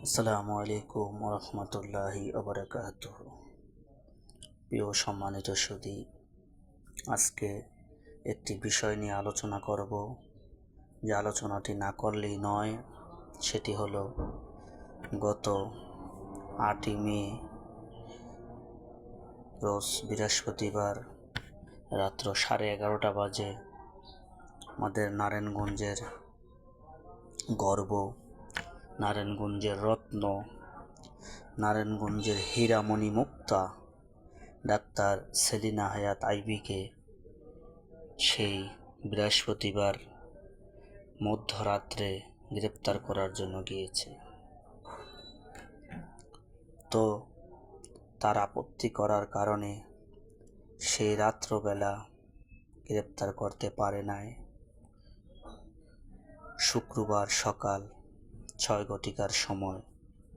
আসসালামু আলাইকুম রহমতুল্লাহি ওবরাকাতুহ। প্রিয় সম্মানিত সুধী, আজকে একটি বিষয় নিয়ে আলোচনা করব, যে আলোচনাটি না করলেই নয়। সেটি হলো গত 8ই মে রোজ বৃহস্পতিবার রাত্র 11:30 বাজে আমাদের নারায়ণগঞ্জের গর্ব, নারায়ণগঞ্জের রত্ন, নারায়ণগঞ্জের হীরামণি মুক্তা ডাক্তার সেলিনা হায়াত আইবিকে সেই বৃহস্পতিবার মধ্যরাত্রে গ্রেপ্তার করার জন্য গিয়েছে। তো তার আপত্তি করার কারণে সেই রাত্রবেলা গ্রেপ্তার করতে পারে নাই। শুক্রবার সকাল 6 ঘটিকার সময়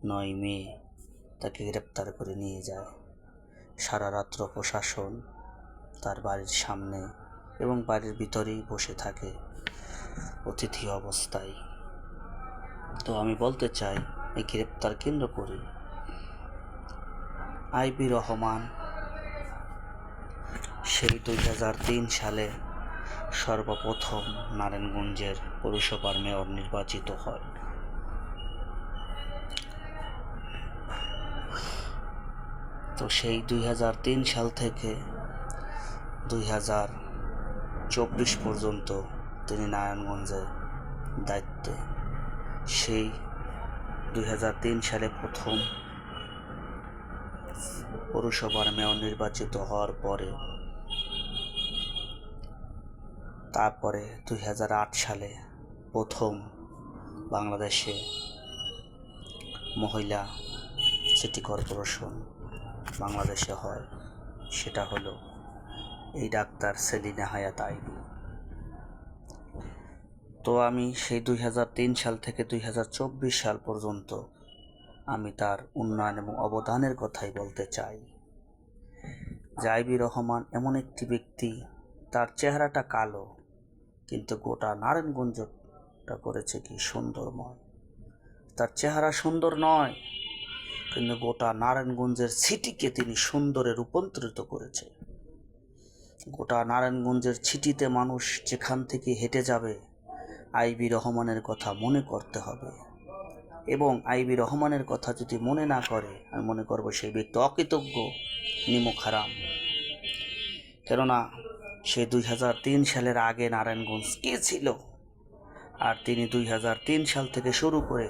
9 মে তাকে গ্রেপ্তার করে নিয়ে যায়। সারা রাত্র প্রশাসন তার বাড়ির সামনে এবং বাড়ির ভিতরেই বসে থাকে অতিথি অবস্থায়। তো আমি বলতে চাই, এই গ্রেপ্তার কেন্দ্র করে আইবি রহমান সেই 2003 সালে সর্বপ্রথম নারায়ণগঞ্জের পৌরসভার মেয়র নির্বাচিত হয়। তো সেই 2003 সাল থেকে 2024 পর্যন্ত তিনি নারায়ণগঞ্জের দায়িত্বে। সেই 2003 সালে প্রথম পৌরসভার মেয়র নির্বাচিত হওয়ার পরে তারপরে 2008 সালে প্রথম বাংলাদেশে মহিলা সিটি কর্পোরেশন বাংলাদেশে হয়। সেটা হলো এই ডাক্তার সেলিনা হায়াত আইবি। তো আমি সেই 2003 সাল থেকে 2024 সাল পর্যন্ত আমি তার উন্নয়ন এবং অবদানের কথাই বলতে চাই। যে আইবি রহমান এমন একটি ব্যক্তি, তার চেহারাটা কালো, কিন্তু গোটা নারায়ণগঞ্জটা করেছে কি সুন্দরময়। তার চেহারা সুন্দর নয়, কিন্তু গোটা নারায়ণগঞ্জের সিটিকে তিনি সুন্দরে রূপান্তরিত করেছে। গোটা নারায়ণগঞ্জের সিটিতে মানুষ যেখান থেকে হেঁটে যাবে, আইবি রহমানের কথা মনে করতে হবে। এবং আইবি রহমানের কথা যদি মনে না করে, আমি মনে করব সেই ব্যক্তি অকৃতজ্ঞ, নিমক হারাম। কেননা সে 2003 সালের আগে নারায়ণগঞ্জ কে ছিল, আর তিনি 2003 সাল থেকে শুরু করে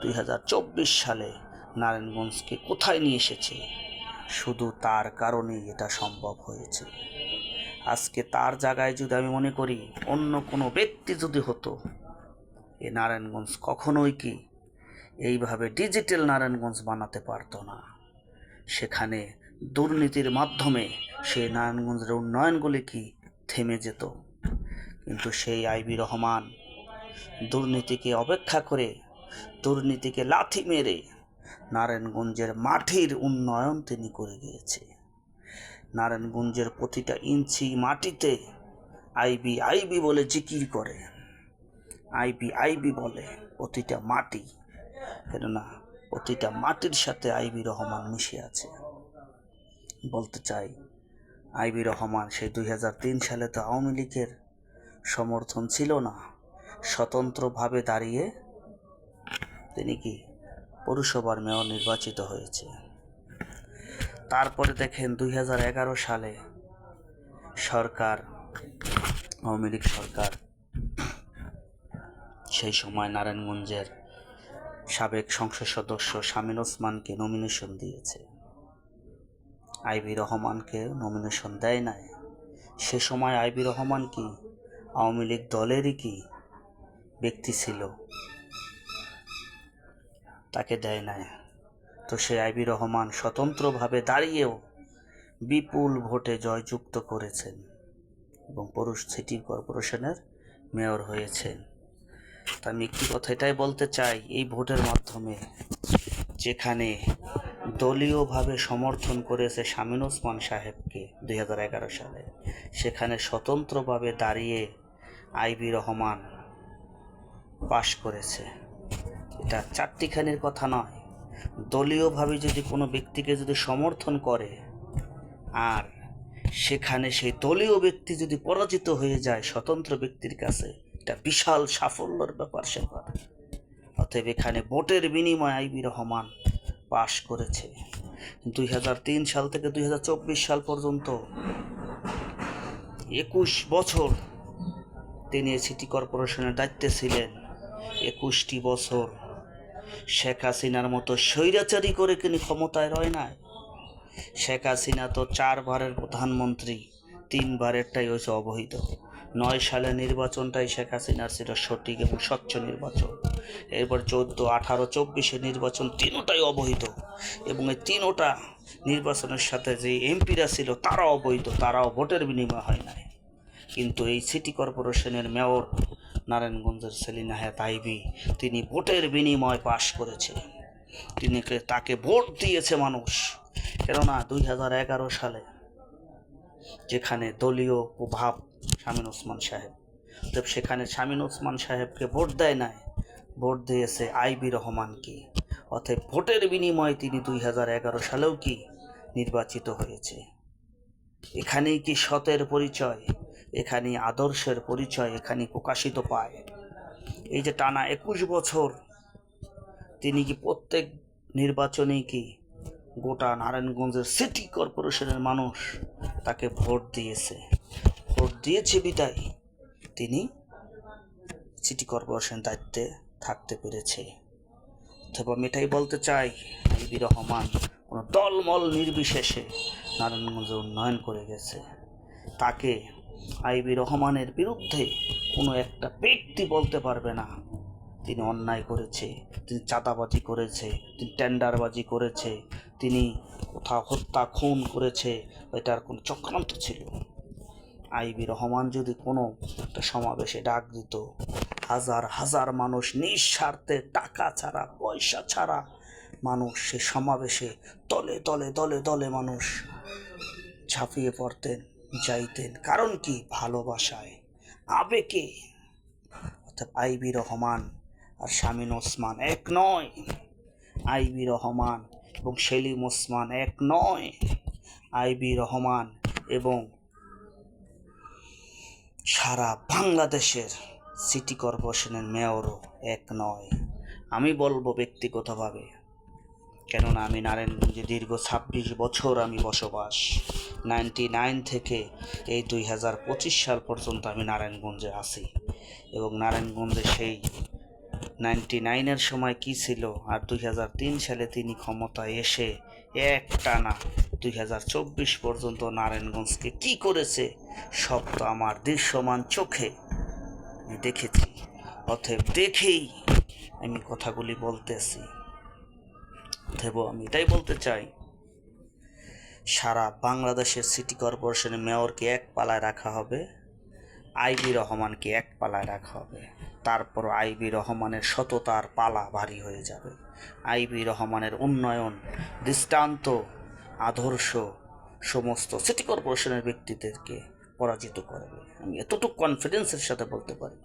2024 সালে নারায়ণগঞ্জকে কোথায় নিয়ে এসেছে, শুধু তার কারণেই এটা সম্ভব হয়েছে। আজকে তার জায়গায় যদি আমি মনে করি অন্য কোনো ব্যক্তি যদি হতো, এই নারায়ণগঞ্জ কখনোই কি এইভাবে ডিজিটাল নারায়ণগঞ্জ বানাতে পারতো না। সেখানে দুর্নীতির মাধ্যমে সেই নারায়ণগঞ্জের উন্নয়নগুলি কি থেমে যেত। কিন্তু সেই আইবি রহমান দুর্নীতিকে অপেক্ষা করে, দুর্নীতিকে লাথি মেরে নারায়ণগঞ্জের মাটির উন্নয়ন তিনি করে গিয়েছে। নারায়ণগঞ্জের প্রতিটা ইঞ্চি মাটিতে আইবি আইবি বলে জিকির করে, আইবি আইবি বলে প্রতিটা মাটি। কেননা প্রতিটা মাটির সাথে আইবি রহমান মিশে আছে। বলতে চাই, আইবি রহমান সেই 2003 সালে তো আওয়ামী লীগের সমর্থন ছিল না, স্বতন্ত্রভাবে দাঁড়িয়ে তিনি কি পৌরসভার মেয়র নির্বাচিত হয়েছে। তারপরে দেখেন 2011 সালে সরকার, আওয়ামী লীগ সরকার, সেই সময় নারায়ণগঞ্জের সাবেক সংসদ সদস্য শামীম ওসমানকে নমিনেশন দিয়েছে। আইবি রহমানকে নমিনেশন দেয় নাই। সে সময় আইবি রহমান কি আওয়ামী লীগ দলেরই কি ব্যক্তি ছিল, তাকে দেয় নাই। তো সে আইবি রহমান স্বতন্ত্রভাবে দাঁড়িয়েও বিপুল ভোটে জয়যুক্ত করেছেন এবং পৌর সিটি কর্পোরেশনের মেয়র হয়েছেন। তা আমি একটি কথা এটাই বলতে চাই, এই ভোটের মাধ্যমে যেখানে দলীয়ভাবে সমর্থন করেছে শামীম ওসমান সাহেবকে 2011 সালে, সেখানে স্বতন্ত্রভাবে দাঁড়িয়ে আইবি রহমান পাশ করেছে। এটা চারটিখানির কথা নয়, দলীয়ভাবে যদি কোনো ব্যক্তিকে যদি সমর্থন করে আর সেখানে সেই দলীয় ব্যক্তি যদি পরাজিত হয়ে যায় স্বতন্ত্র ব্যক্তির কাছে, এটা বিশাল সাফল্যের ব্যাপার। অতএব এখানে ভোটের বিনিময়ে আইবি রহমান পাশ করেছে। 2003 সাল থেকে 2024 সাল পর্যন্ত 21 বছর তিনি সিটি কর্পোরেশনের দায়িত্বে ছিলেন। 21টি বছর শেখ হাসিনার মতো স্বৈরাচারী করে তিনি ক্ষমতায় রয় নাই। শেখ হাসিনা তো 4 বারের প্রধানমন্ত্রী, 3 বারেরটাই হয়েছে অবৈধ। 9 সালের নির্বাচনটাই শেখ হাসিনার ছিল সঠিক এবং স্বচ্ছ নির্বাচন। এরপর 14, 18, 24-এর নির্বাচন তিনোটাই অবৈধ, এবং এই তিনোটা নির্বাচনের সাথে যে এমপিরা ছিল তারাও অবৈধ, তারাও ভোটের বিনিময় হয় নাই। কিন্তু এই সিটি কর্পোরেশনের মেয়র নারায়ণগঞ্জের সেলিনা হায়াৎ আইভী, তিনি ভোটের বিনিময় পাশ করেছে। তাকে ভোট দিয়েছে মানুষ। কেননা 2011 সালে যেখানে দলীয় প্রভাব শামীম ওসমান সাহেব, সেখানে শামীম ওসমান সাহেবকে ভোট দেয় নাই, ভোট দিয়েছে আইবি রহমানকে। অতএব ভোটের বিনিময়ে তিনি 2011 সালেও কি নির্বাচিত হয়েছে। এখানেই কি সতের পরিচয়, এখানেই আদর্শের পরিচয় এখানে প্রকাশিত পায়। এই যে টানা 21 বছর তিনি কি প্রত্যেক নির্বাচনেই কি গোটা নারায়ণগঞ্জের সিটি কর্পোরেশনের মানুষ তাকে ভোট দিয়েছে বিদায় তিনি সিটি কর্পোরেশন দায়িত্বে থাকতে পেরেছে। তবে আমি এটাই বলতে চাই, আইবি রহমান কোনো দলমল নির্বিশেষে নারায়ণগঞ্জে উন্নয়ন করে গেছে। তাকে আইবি রহমানের বিরুদ্ধে কোনো একটা ব্যক্তি বলতে পারবে না তিনি অন্যায় করেছে, তিনি চাঁদাবাজি করেছে, তিনি টেন্ডারবাজি করেছে, তিনি কোথাও হত্যা খুন করেছে, এটার কোনো চক্রান্ত ছিল। আইবি রহমান যদি কোনো একটা সমাবেশে ডাক দিত, হাজার হাজার মানুষ নিঃস্বার্থে টাকা ছাড়া পয়সা ছাড়া মানুষ সে সমাবেশে দলে মানুষ ঝাঁপিয়ে পড়তেন, যাইতেন। কারণ কি? ভালোবাসায়, আবেগে। অর্থাৎ আইবি রহমান আর শামীম ওসমান এক নয়, আইবি রহমান এবং সেলিম ওসমান এক নয়, আইবি রহমান এবং সারা বাংলাদেশের সিটি কর্পোরেশনের মেয়রও এক নয়। আমি বলবো ব্যক্তিগতভাবে, কেননা আমি নারায়ণগঞ্জে দীর্ঘ 26 বছর আমি বসবাস। 99 থেকে এই 2025 সাল পর্যন্ত আমি নারায়ণগঞ্জে আছি, এবং নারায়ণগঞ্জে সেই 99-এর সময় কি ছিল আর 2003 সালে তিনি ক্ষমতায় এসে একটানা 2024 পর্যন্ত নারায়ণগঞ্জকে কি করেছে সব তো আমার দৃশ্যমান চোখে আমি দেখেছি। অতএব দেখেই আমি কথাগুলি বলতেছি। অতএব আমি এটাই বলতে চাই, সারা বাংলাদেশের সিটি কর্পোরেশনের মেয়রকে এক পালায় রাখা হবে, আইবি রহমানকে এক পালায় রাখা হবে। তারপর আইবি রহমানের সততার পালা ভারী হয়ে যাবে। আইবি রহমানের উন্নয়ন, দৃষ্টান্ত, আদর্শ সমস্ত সিটি কর্পোরেশনের ব্যক্তিদেরকে পরাজিত করবে। আমি এতটুকু কনফিডেন্সের সাথে বলতে পারি।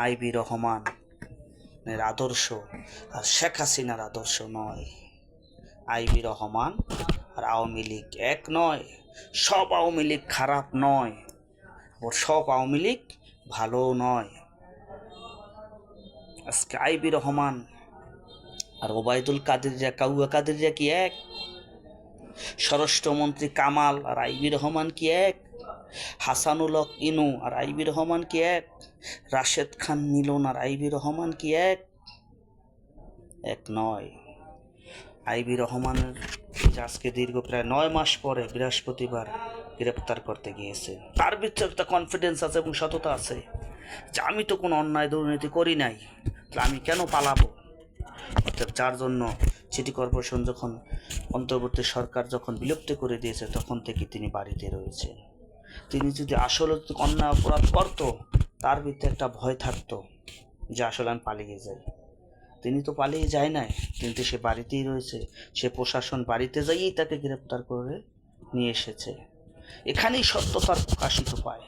আইবি রহমানের আদর্শ আর শেখ হাসিনার আদর্শ নয়। আইবি রহমান আর আওয়ামী লীগ এক নয়। সব আওয়ামী লীগ খারাপ নয়, ওর সব আওয়ামী লীগ ভালো নয়। আজকে আইবি রহমান আর ওবায়দুল কাদেরিয়া, কাউয়া কাদেরিয়া কি এক? স্বরাষ্ট্রমন্ত্রী কামাল আর আইবি রহমান কি এক? হাসানুল হক ইনু আর আইবি রহমান কি এক? রাশেদ খান মিলন আর আইবি রহমান কি এক? এক নয়। আইবি রহমানের আজকে দীর্ঘ প্রায় 9 মাস পরে বৃহস্পতিবার গ্রেপ্তার করতে গিয়েছে। তার ভিতরে একটা কনফিডেন্স আছে এবং সততা আছে যে আমি তো কোনো অন্যায় দুর্নীতি করি নাই, তাহলে আমি কেন পালাবো? অর্থাৎ যার জন্য সিটি কর্পোরেশন যখন অন্তর্বর্তী সরকার যখন বিলুপ্ত করে দিয়েছে তখন থেকে তিনি বাড়িতে রয়েছে। তিনি যদি আসলে অন্যায় অপরাধ করতো তার ভিতরে একটা ভয় থাকতো যে আসলে আমি পালিয়ে যাই। তিনি তো পালিয়ে যায় নাই, কিন্তু সে বাড়িতেই রয়েছে। সে প্রশাসন বাড়িতে যাইয়েই তাকে গ্রেপ্তার করে নিয়ে এসেছে। এখানেই সত্যতার প্রকাশিত পায়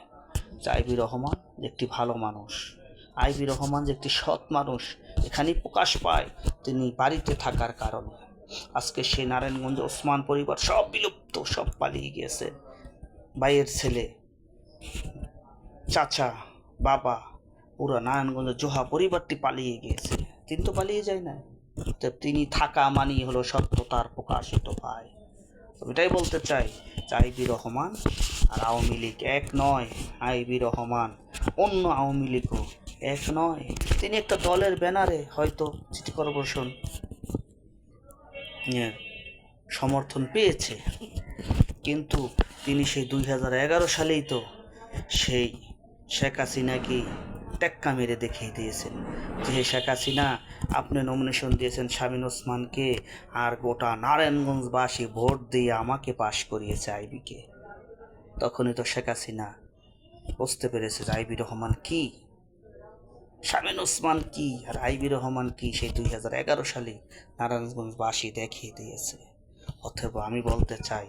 যে আইবি রহমান একটি ভালো মানুষ। আইবি রহমান যে একটি সৎ মানুষ এখানেই প্রকাশ পায় তিনি বাড়িতে থাকার কারণে। আজকে সেই নারায়ণগঞ্জ ওসমান পরিবার সব বিলুপ্ত, সব পালিয়ে গিয়েছে। ভাইয়ের ছেলে, চাচা, বাবা, পুরো নারায়ণগঞ্জের জোহা পরিবারটি পালিয়ে গিয়েছে। তিনি তো পালিয়ে যায় না, তিনি থাকা মানেই হলো সত্যতার প্রকাশিত পায়। এটাই বলতে চাই যে আইবি রহমান আর আওয়ামী লীগ এক নয়। আইবি রহমান অন্য আওয়ামী লীগও এক নয়। তিনি একটা দলের ব্যানারে হয়তো সিটি কর্পোরেশন সমর্থন পেয়েছে, কিন্তু তিনি সেই 2011 সালেই তো সেই শেখ হাসিনাকে টেক্কা মেরে দেখিয়ে দিয়েছেন যে শেখ হাসিনা আপনি নমিনেশন দিয়েছেন শামীম ওসমানকে, আর গোটা নারায়ণগঞ্জবাসী ভোট দিয়ে আমাকে পাশ করিয়েছে আইবিকে। তখনই তো শেখ হাসিনা বুঝতে পেরেছে যে আইবি রহমান কি, শামীম ওসমান কি আর আইবি রহমান কি, সেই 2011 সালে নারায়ণগঞ্জবাসী দেখিয়ে দিয়েছে। অথবা আমি বলতে চাই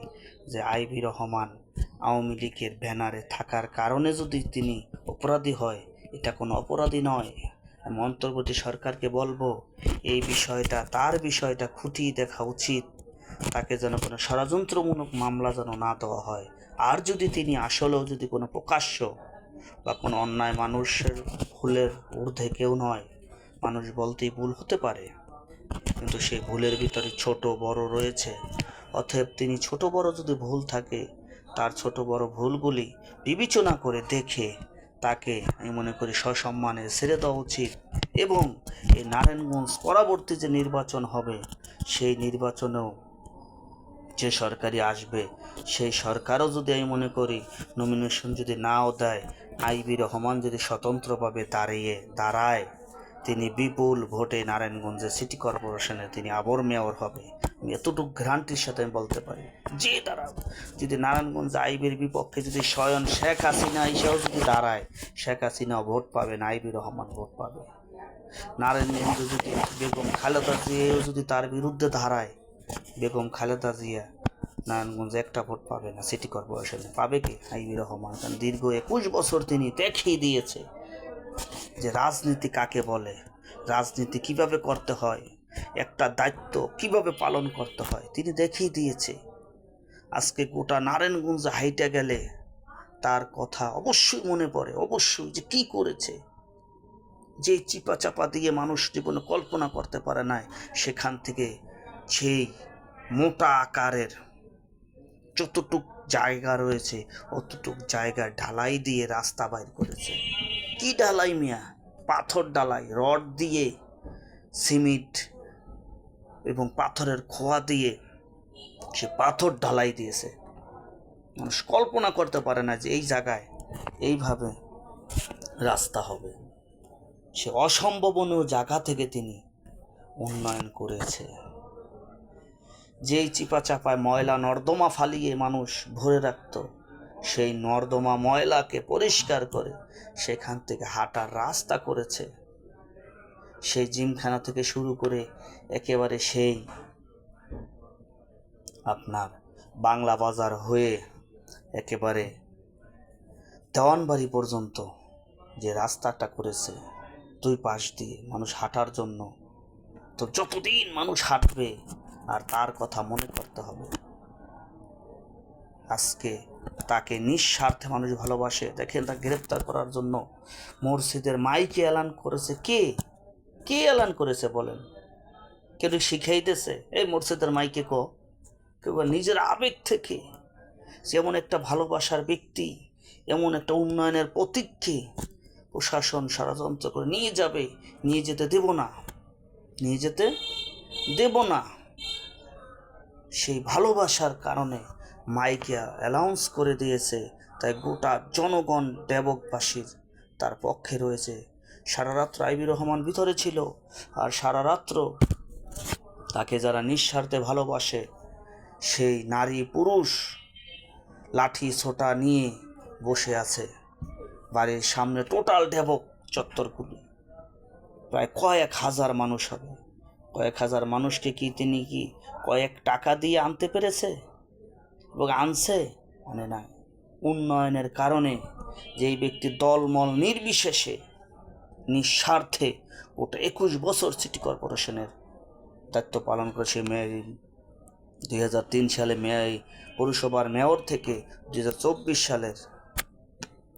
যে আইবি রহমান আওয়ামী লীগের ব্যানারে থাকার কারণে যদি তিনি অপরাধী হয়, এটা কোনো অপরাধী নয়। আমি অন্তর্বর্তী সরকারকে বলবো এই বিষয়টা, তার বিষয়টা খুঁটিয়ে দেখা উচিত, তাকে যেন কোনো ষড়যন্ত্রমূলক মামলা যেন না দেওয়া হয়। আর যদি তিনি আসলেও যদি কোনো প্রকাশ্য বা কোনো অন্যায়, মানুষের ভুলের ঊর্ধ্বে কেউ নয়, মানুষ বলতেই ভুল হতে পারে, কিন্তু সেই ভুলের ভিতরে ছোট বড় রয়েছে। অতএব তিনি ছোট বড় যদি ভুল থাকে, তার ছোট বড় ভুলগুলি বিবেচনা করে দেখে তাকে আমি মনে করি সসম্মানে ছেড়ে দেওয়া উচিত। এবং এই নারায়ণগঞ্জ পরবর্তী যে নির্বাচন হবে, সেই নির্বাচনেও যে সরকারি আসবে, সেই সরকারও যদি আমি মনে করি নমিনেশন যদি নাও দেয়, আইবি রহমান যদি স্বতন্ত্রভাবে দাঁড়ায়, তিনি বিপুল ভোটে নারায়ণগঞ্জের সিটি কর্পোরেশনে তিনি আবার মেয়র হবে। আমি এতটুকু গ্যারান্টির সাথে আমি বলতে পারি, যে দাঁড়াও, যদি নারায়ণগঞ্জ আইবির বিপক্ষে যদি স্বয়ং শেখ হাসিনা এসেও যদি দাঁড়ায়, শেখ হাসিনাও ভোট পাবে না, আইবি রহমান ভোট পাবে। নারায়ণগঞ্জ যদি বেগম খালেদা জিয়াও যদি তার বিরুদ্ধে দাঁড়ায়, বেগম খালেদা জিয়া নারায়ণগঞ্জে একটা ভোট পাবে না, সিটি কর্পোরেশনে পাবে কি? আইবি রহমান। কারণ দীর্ঘ 21 বছর তিনি দেখিয়ে দিয়েছে যে রাজনীতি কাকে বলে, রাজনীতি কিভাবে করতে হয়, একটা দায়িত্ব কিভাবে পালন করতে হয়, তিনি দেখিয়ে দিয়েছে। আজকে গোটা নারায়ণগঞ্জ হাইটে গেলে তার কথা অবশ্যই মনে পড়ে, অবশ্যই, যে কি করেছে, যে চিপা চাপা দিয়ে মানুষ জীবনে কল্পনা করতে পারে না, সেখান থেকে সেই মোটা আকারের যতটুক জায়গা রয়েছে অতটুক জায়গা ঢালাই দিয়ে রাস্তা বাইর করেছে। কি ঢালাই মিয়া? পাথর ঢালাই, রড দিয়ে, সিমেন্ট এবং পাথরের খোয়া দিয়ে সে পাথর ঢালাই দিয়েছে। মানুষ কল্পনা করতে পারে না যে এই জায়গায় এইভাবে রাস্তা হবে। সে অসম্ভাবনীয় জায়গা থেকে তিনি উন্নয়ন করেছে। যেই চিপা চাপায় ময়লা নর্দমা ফালিয়ে মানুষ ভরে রাখত, সেই নর্দমা ময়লাকে পরিষ্কার করে সেখান থেকে হাঁটার রাস্তা করেছে। সেই জিমখানা থেকে শুরু করে একেবারে সেই আপনার বাংলা বাজার হয়ে একেবারে দেওয়ানবাড়ি পর্যন্ত যে রাস্তাটা করেছে, দুই পাশ দিয়ে মানুষ হাঁটার জন্য, তো যতদিন মানুষ হাঁটবে আর তার কথা মনে করতে হবে। আজকে তাকে নিঃস্বার্থে মানুষ ভালোবাসে। দেখেন, তাকে গ্রেপ্তার করার জন্য মসজিদের মাইকে এলান করেছে। কে এলান করেছে বলেন? কেউ শিখাইতেছে এই মসজিদের মাইকে কেউ নিজের আবেগ থেকে, যেমন একটা ভালোবাসার ব্যক্তি, এমন একটা উন্নয়নের প্রতীককে প্রশাসন ষড়যন্ত্র করে নিয়ে যেতে দেব না। সেই ভালোবাসার কারণে মাইকে অ্যানাউন্স করে দিয়েছে, তাই গোটা জনগণ দেবকবাসীর তার পক্ষে রয়েছে। সারা রাত্র আইবি রহমান ভিতরে ছিল, আর সারা রাত্র তাকে যারা নিঃস্বার্থে ভালোবাসে, সেই নারী পুরুষ লাঠি ছোটা নিয়ে বসে আছে বাড়ির সামনে। টোটাল দেবক চত্বরগুলি প্রায় কয়েক হাজার মানুষ হবে। কয়েক হাজার মানুষকে কি তিনি কি কয়েক টাকা দিয়ে আনতে পেরেছে? এবং আনে না। উন্নয়নের কারণে যেই ব্যক্তি দলমল নিঃস্বার্থে ওটা 21 বছর সিটি কর্পোরেশনের দায়িত্ব পালন করেছে। 2003 সালে পৌরসভার মেয়র থেকে 2024 সালের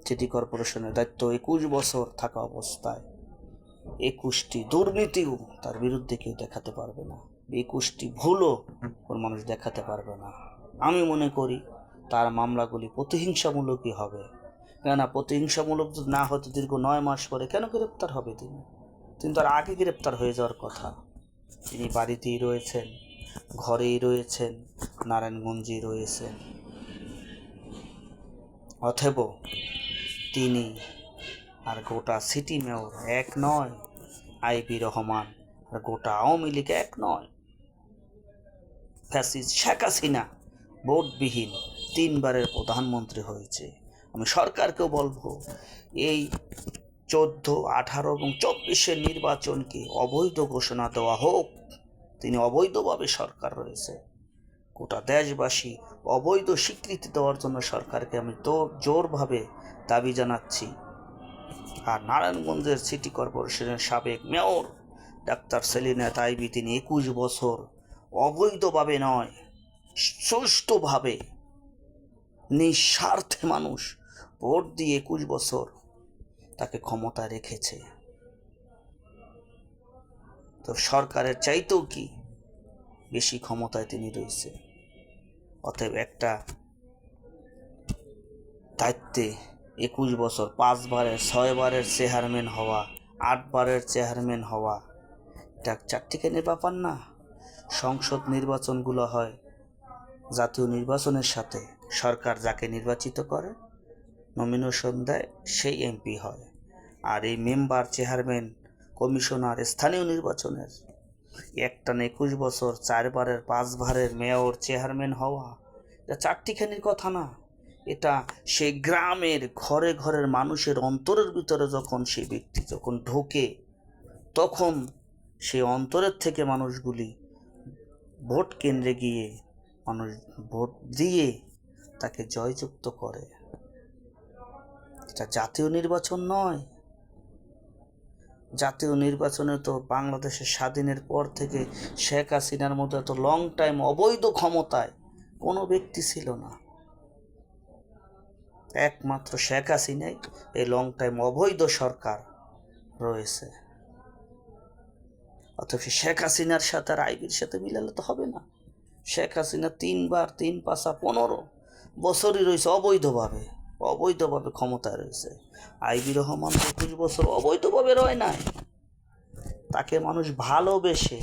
সিটি কর্পোরেশনের দায়িত্ব 21 বছর থাকা অবস্থায় 21টি দুর্নীতিও তার বিরুদ্ধে কেউ দেখাতে পারবে না, 21টি ভুলও কোন মানুষ দেখাতে পারবে না। আমি মনে করি তার মামলাগুলি প্রতিহিংসামূলকই হবে। কেননা প্রতিহিংসামূলক যদি না হতে দীর্ঘ 9 মাস পরে কেন গ্রেপ্তার হবে? তিনি তার আগে গ্রেপ্তার হয়ে যাওয়ার কথা। তিনি বাড়িতেই রয়েছেন, ঘরেই রয়েছেন, নারায়ণগঞ্জেই রয়েছেন। অথব তিনি আর গোটা সিটি মেয়র এক নয়, আইবি রহমান আর গোটা আওয়ামী লীগ এক নয়। ফ্যাসিস্ট শেখ হাসিনা ভোটবিহীন 3 বারের প্রধানমন্ত্রী হয়েছে। আমি সরকারকেও বলবো, এই 14, 18 এবং 24-এর নির্বাচনকে অবৈধ ঘোষণা দেওয়া হোক। তিনি অবৈধভাবে সরকার রয়েছে। গোটা দেশবাসী অবৈধ স্বীকৃতি দেওয়ার জন্য সরকারকে আমি তো জোরভাবে দাবি জানাচ্ছি। আর নারায়ণগঞ্জের সিটি কর্পোরেশনের সাবেক মেয়র ডাক্তার সেলিনা তাইবি, তিনি 21 বছর অবৈধভাবে নয়, সুষ্ঠুভাবে নিঃস্বার্থে মানুষ ভোট দিয়ে 21 বছর তাকে ক্ষমতা রেখেছে। তো সরকারের চাইতেও কি বেশি ক্ষমতায় তিনি রয়েছে। অতএব একটা দায়িত্বে 21 বছর 5 বারের 6 বারের চেয়ারম্যান হওয়া, 8 বারের চেয়ারম্যান হওয়া, এটা চারটিখানির ব্যাপার না। সংসদ নির্বাচনগুলো হয় জাতীয় নির্বাচনের সাথে। সরকার যাকে নির্বাচিত করে, নমিনেশন দেয়, সেই এমপি হয়। আর এই মেম্বার, চেয়ারম্যান, কমিশনার স্থানীয় নির্বাচনের একটানা 21 বছর 4 বারের 5 বারের মেয়র, চেয়ারম্যান হওয়া, এটা চারটিখানির কথা না। এটা সেই গ্রামের ঘরে ঘরের মানুষের অন্তরের ভিতরে যখন সেই ব্যক্তি যখন ঢোকে, তখন সেই অন্তরের থেকে মানুষগুলি ভোট কেন্দ্রে গিয়ে মানুষ ভোট দিয়ে তাকে জয়যুক্ত করে। এটা জাতীয় নির্বাচন নয়। জাতীয় নির্বাচনে তো বাংলাদেশের স্বাধীনের পর থেকে শেখ হাসিনার মতো এত লং টাইম অবৈধ ক্ষমতায় কোনো ব্যক্তি ছিল না। একমাত্র শেখ হাসিনাই এই লং টাইম অবৈধ সরকার রয়েছে। অথচ শেখ হাসিনার সাথে আর আইবির সাথে মিলালে তো হবে না। শেখ হাসিনা 3 বার 3 পাশা 15 বছরই রয়েছে অবৈধভাবে ক্ষমতায় রয়েছে। আইবি রহমান 21 বছর অবৈধভাবে রয় নাই। তাকে মানুষ ভালোবেসে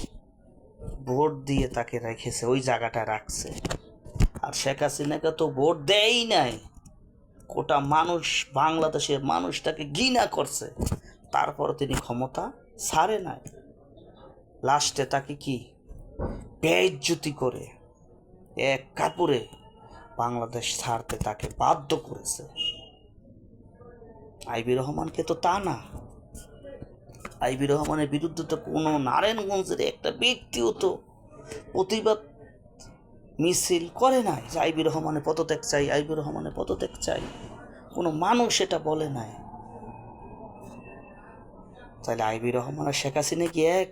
ভোট দিয়ে তাকে রেখেছে, ওই জায়গাটা রাখছে। আর শেখ হাসিনাকে তো ভোট দেয়ই নাই। গোটা মানুষ, বাংলাদেশের মানুষ তাকে ঘৃণা করছে, তারপর তিনি ক্ষমতা ছাড়ে নাই। লাস্টে তাকে কি বেইজ্জতি করে এক কাপড়ে বাংলাদেশ ছাড়তে তাকে বাধ্য করেছে। আইবি রহমানকে তো তা না। আইবি রহমানের বিরুদ্ধে তো কোনো নারায়ণগঞ্জের একটা ব্যক্তিও তো প্রতিবাদ মিছিল করে নাই যে আইবি রহমানের পদত্যাগ চাই, আইবি রহমানের পদত্যাগ চাই। কোনো মানুষ এটা বলে নাই। তাহলে আইবি রহমান আর শেখ হাসিনা কি এক?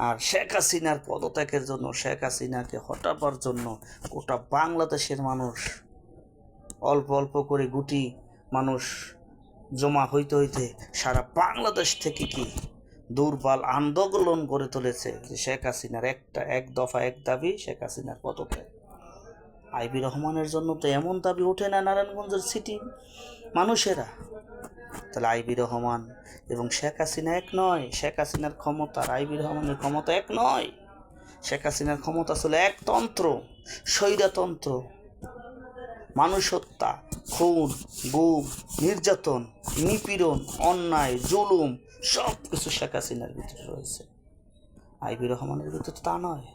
আর শেখ হাসিনার পদত্যাগের জন্য, শেখ হাসিনাকে হটাবার জন্য গোটা বাংলাদেশের মানুষ অল্প অল্প করে গুটি মানুষ জমা হইতে সারা বাংলাদেশ থেকে কি দুর্বল আন্দোলন গড়ে তুলেছে যে শেখ হাসিনার এক দফা এক দাবি, শেখ হাসিনার পদত্যাগ। আইবি রহমানের জন্য তো এমন দাবি ওঠে না নারায়ণগঞ্জের সিটি মানুষেরা। তাহলে আইবি রহমান এবং শেখ হাসিনা এক নয়। শেখ হাসিনার ক্ষমতা আর আইবি রহমানের ক্ষমতা এক নয়। শেখ হাসিনার ক্ষমতা ছিল একতন্ত্র, স্বৈরতন্ত্র, মানুষ হত্যা, খুন, গুম, নির্যাতন, নিপীড়ন, অন্যায়, জুলুম সব কিছু শেখ হাসিনার ভিতরে রয়েছে। আইবি রহমানের ভিতরে তা নয়।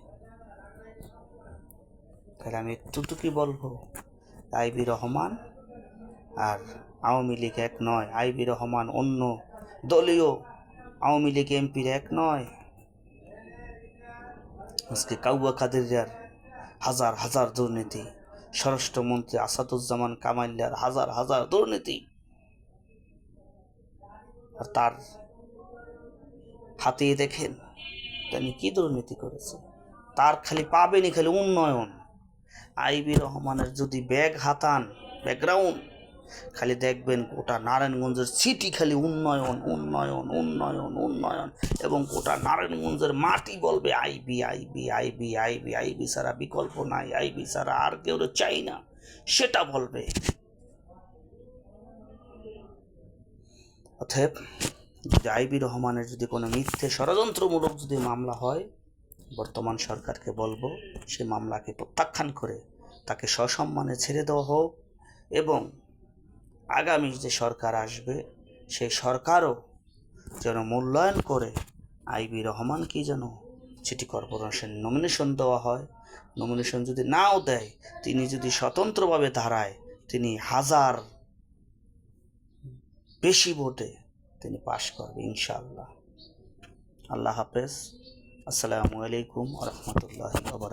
তাহলে আমি একটুটুকি বলবো, আইবি রহমান আর আওয়ামী লীগ এক নয়। আইবি রহমান অন্য দলীয় আওয়ামী লীগ এমপির এক নয়। আজকে কাউয়া কাদেরিয়ার হাজার হাজার দুর্নীতি, স্বরাষ্ট্রমন্ত্রী আসাদুজ্জামান কামালিয়ার হাজার হাজার দুর্নীতি, আর তার হাতিয়ে দেখেন তিনি কি দুর্নীতি করেছে। তার খালি পাবেনই খালি উন্নয়ন। আইবি রহমানের যদি ব্যাগ হাতান ব্যাকগ্রাউন্ড, খালি দেখবেন গোটা নারায়ণগঞ্জের সিটি খালি উন্নয়ন উন্নয়ন উন্নয়ন উন্নয়ন, এবং গোটা নারায়ণগঞ্জের মাটি বলবে আইবি আইবি আইবি আইবি আইবি ছাড়া বিকল্প নাই, আইবি ছাড়া আর কেউ চাই না, সেটা বলবে। অতএব যদি আইবি রহমানের যদি কোনো মিথ্যে ষড়যন্ত্রমূলক যদি মামলা হয়, বর্তমান সরকারকে বলবো সে মামলাকে প্রত্যাখ্যান করে তাকে সসম্মানে ছেড়ে দেওয়া হোক, এবং আগামী যে সরকার আসবে সেই সরকারও যেন মূল্যায়ন করে আইবি রহমানকে যেন সিটি কর্পোরেশন নমিনেশন দেওয়া হয়। নমিনেশন যদি নাও দেয়, তিনি যদি স্বতন্ত্রভাবে দাঁড়ায়, তিনি হাজার বেশি ভোটে তিনি পাশ করবে ইনশাআল্লাহ। আল্লাহ হাফেজ। আসসালামু আলাইকুম ওয়া রাহমাতুল্লাহি ওয়া বারাকাতুহু।